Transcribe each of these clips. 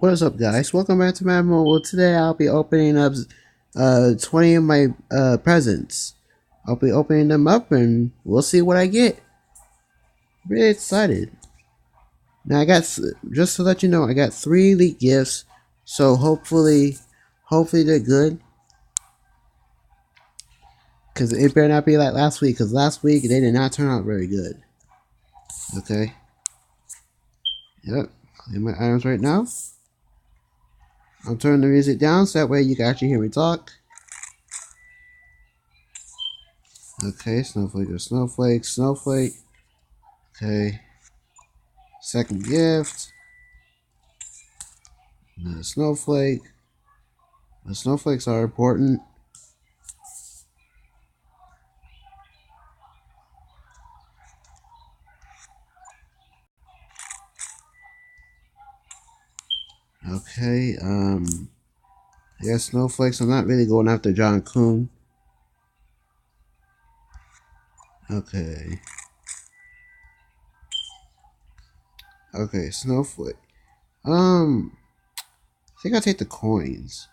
What is up, guys? Welcome back to my mobile. Today I'll be opening up 20 of my presents. I'll be opening them up and we'll see what I get. Really excited. Now just to let you know, I got 3 elite gifts. So hopefully they're good. Because it better not be like last week. Because last week they did not turn out very good. Okay. Yep. In my items right now. I'm turning the music down so that way you can actually hear me talk. Okay, snowflake or snowflake, snowflake. Okay. Second gift. Another snowflake. The snowflakes are important. Okay, I guess snowflakes. I'm not really going after John Kuhn. Okay. Okay, snowflake. I think I'll take the coins.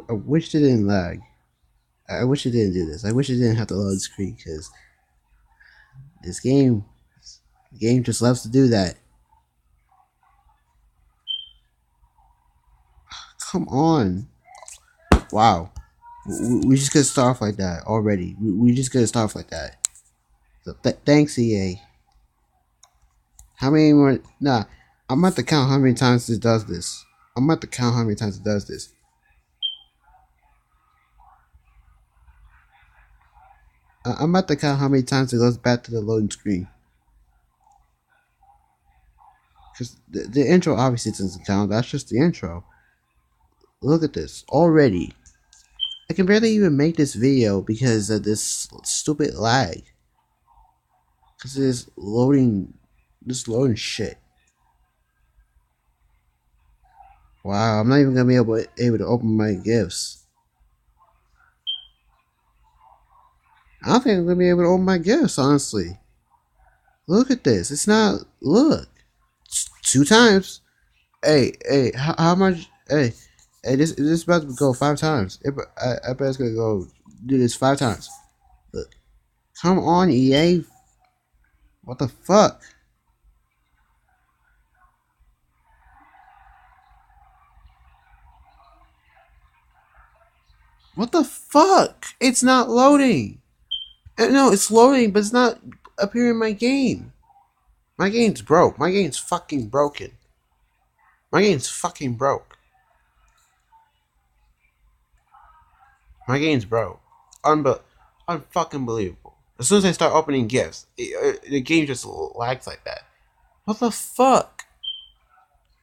I wish it didn't lag. I wish it didn't do this. I wish it didn't have to load screen because this game just loves to do that. Come on. Wow. We just gonna start off like that already. We just gonna start off like that. So thanks, EA. How many more? Nah, I'm about to count how many times it does this. I'm about to count how many times it does this. I'm about to count how many times it goes back to the loading screen. Because the intro obviously doesn't count. That's just the intro. Look at this already. I can barely even make this video because of this stupid lag. Because it's loading, this loading shit. Wow, I'm not even gonna be able to open my gifts. I don't think I'm gonna be able to open my gifts, honestly. Look at this. It's not. Look, 2 times. Hey, how much? Hey, this is about to go 5 times. I bet it's gonna go do this 5 times. Look, come on, EA. What the fuck? What the fuck? It's not loading. No, it's loading, but it's not appearing in my game. My game's broke. My game's fucking broken. My game's fucking broke. My game's broke. Unfucking believable. As soon as I start opening gifts, the game just lags like that. What the fuck?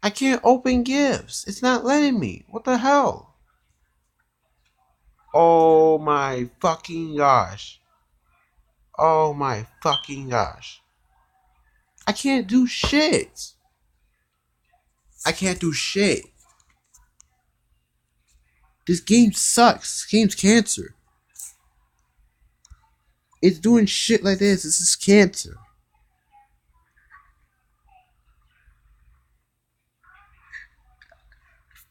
I can't open gifts. It's not letting me. What the hell? Oh my fucking gosh. Oh my fucking gosh. I can't do shit. I can't do shit. This game sucks. This game's cancer. It's doing shit like this. This is cancer.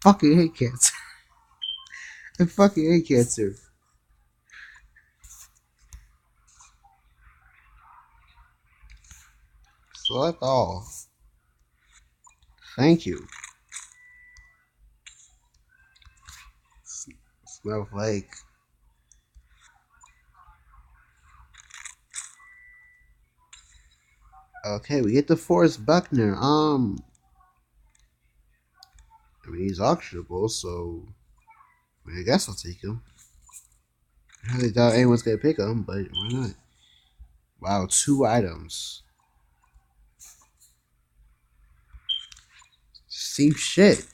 Fucking hate cancer. I fucking hate cancer. Select all. Thank you. Snowflake. Okay, we get the Forrest Buckner. I mean, he's auctionable, so I guess I'll take him. I highly doubt anyone's gonna pick him, but why not? Wow, 2 items. Same shit.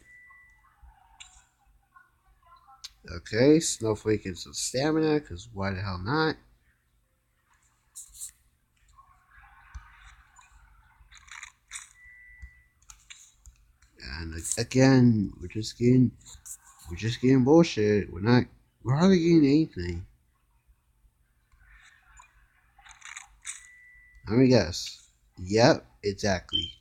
Okay, Snowflake is some stamina, because why the hell not? And again, we're just getting bullshit. We're hardly getting anything. Let me guess. Yep, exactly.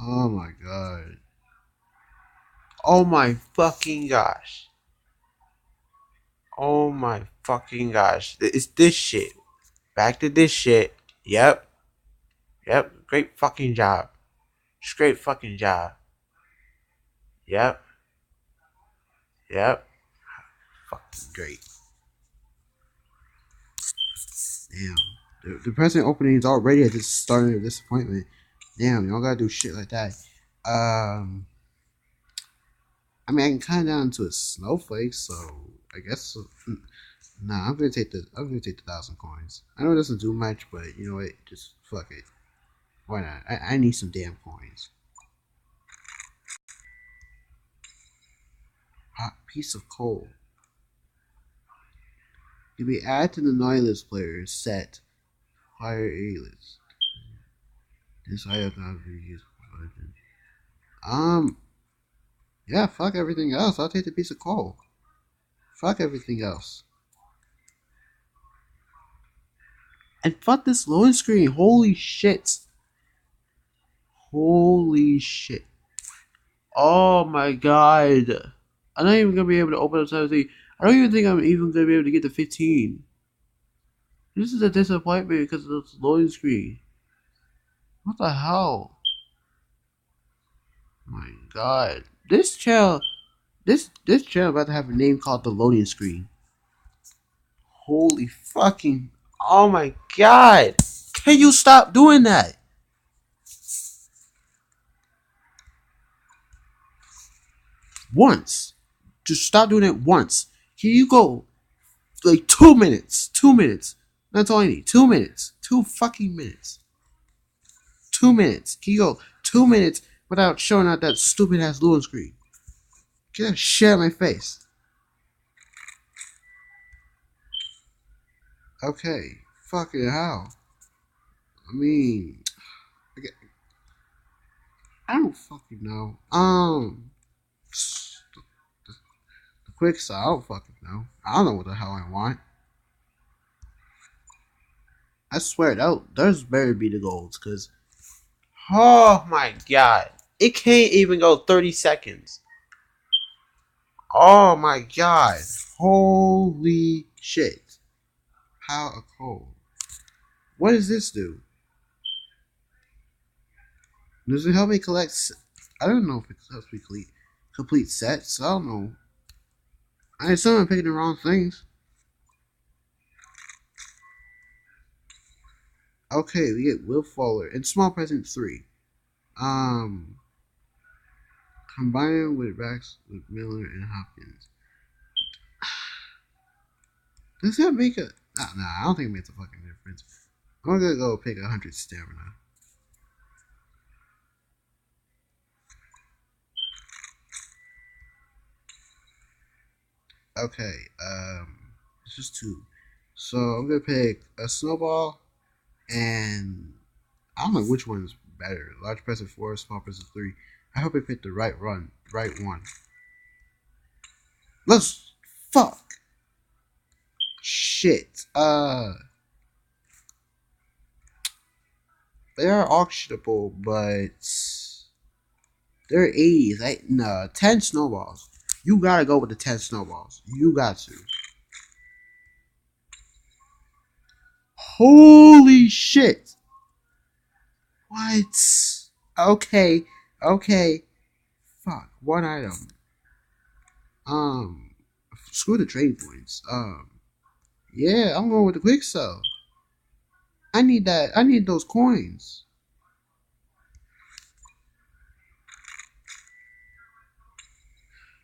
Oh my god. Oh my fucking gosh. Oh my fucking gosh. It's this shit. Back to this shit. Yep. Yep. Great fucking job. Just great fucking job. Yep. Yep. Fucking great. Damn. The present opening is already at this starting of disappointment. Damn, y'all gotta do shit like that. I mean, I can count down to a snowflake, so I guess. Nah, I'm gonna take the 1,000 coins. I know it doesn't do much, but you know what? Just fuck it. Why not? I need some damn coins. Hot piece of coal. To be added to the Nihilist player's set. Higher A list. This item cannot be used for legend. Yeah, fuck everything else. I'll take the piece of coal. Fuck everything else. And fuck this loading screen. Holy shit. Holy shit. Oh my god. I'm not even gonna be able to open up 17. I don't even think I'm even gonna be able to get to 15. This is a disappointment because of this loading screen. What the hell? My god. This channel about to have a name called the loading screen. Holy fucking, oh my god. Can you stop doing that? Once. Just stop doing it once. Can you go like 2 minutes? 2 minutes. That's all I need. 2 minutes. 2 fucking minutes. 2 minutes. Can you go 2 minutes without showing out that stupid ass loading screen? Get that shit out of my face. Okay. Fucking hell. I mean, I don't fucking know. The quick side, I don't fucking know. I don't know what the hell I want. I swear, there's better be the goals, cause oh my god, it can't even go 30 seconds. Oh my god, holy shit! How a cold. What does this do? Does it help me collect? I don't know if it helps me complete sets. I don't know. I assume I'm picking the wrong things. Okay, we get Will Fuller and Small Present 3. Combining with Rex, with Miller and Hopkins. Does that make a... Nah, I don't think it makes a fucking difference. I'm gonna go pick 100 stamina. Okay, it's just 2. So I'm gonna pick a snowball and I don't know which one is better. Large present 4, small present 3. I hope I picked the right one. Let's fuck. Shit. They are auctionable, but they're 80s. No, 10 snowballs. You gotta go with the 10 snowballs. You got to. Holy shit. What? Okay. Fuck. One item. Screw the trade points. Yeah, I'm going with the quick sell. I need that. I need those coins.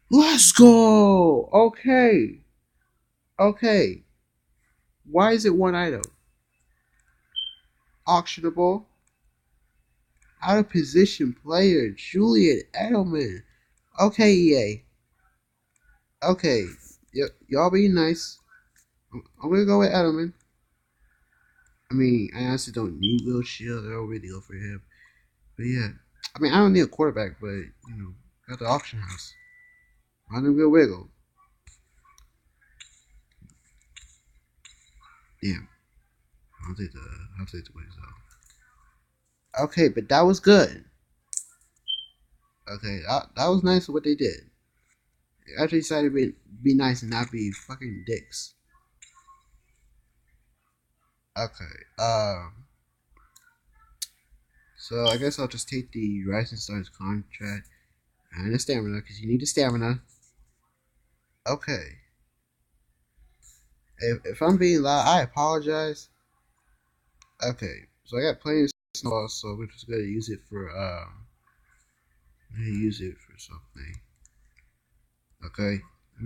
Let's go. Okay. Why is it one item? Auctionable. Out of position player. Julian Edelman. Okay, EA. Okay. Y'all be nice. I'm gonna go with Edelman. I mean, I honestly don't need Will Shields. I don't really go for him. But yeah, I mean, I don't need a quarterback, but at the auction house, I need Will Wiggle. Damn, I'll take the Wiggles though. Okay, but that was good. Okay, that was nice what they did. They actually decided to be nice and not be fucking dicks. Okay, so I guess I'll just take the Rising Stars contract and the stamina because you need the stamina. Okay. If I'm being loud, I apologize. Okay, so I got plenty of snowballs, so we're just gonna use it for something. Okay, let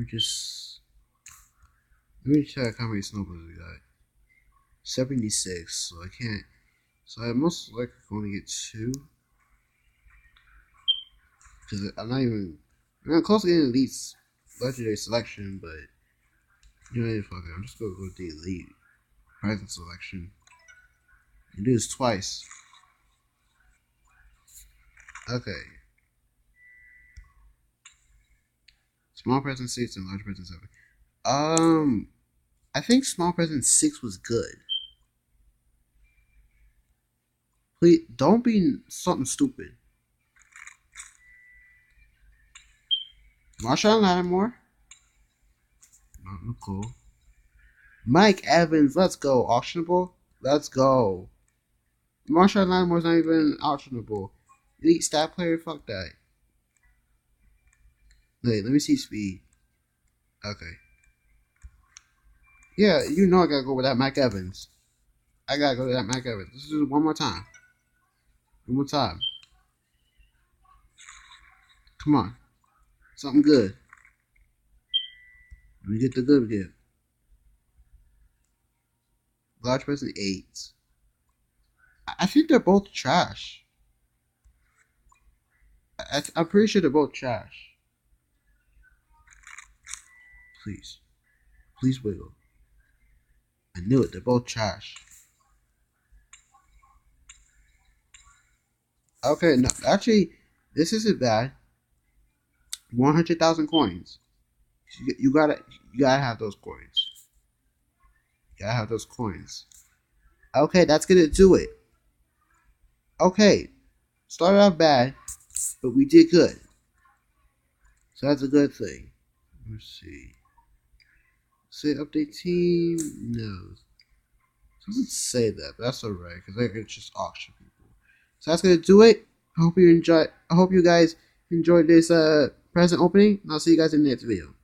me check how many snowballs we got. 76. So I can't. So I most likely can only get 2 because I'm not even. I'm close to getting elite legendary selection, but fuck it. I'm just gonna go with the elite present selection and do this twice. Okay. Small present 6 and large present 7. I think small present 6 was good. Please don't be something stupid. Marshawn Lattimore. Cool. Mike Evans, let's go. Auctionable? Let's go. Marshawn Lattimore's not even auctionable. Elite stat player? Fuck that. Wait, let me see speed. Okay. Yeah, I gotta go with that Mike Evans. I gotta go with that Mike Evans. This is one more time. One more time. Come on. Something good. Let me get the good gift. Large person 8. I think they're both trash. I'm pretty sure they're both trash. Please. Please wiggle. I knew it. They're both trash. Okay, no. Actually, this isn't bad. 100,000 coins. You gotta have those coins. You gotta have those coins. Okay, that's gonna do it. Okay. Started off bad, but we did good. So that's a good thing. Let's see. Say update team? No. It doesn't say that, but that's alright, because it's just auction people. So that's gonna do it. I hope you guys enjoyed this present opening, and I'll see you guys in the next video.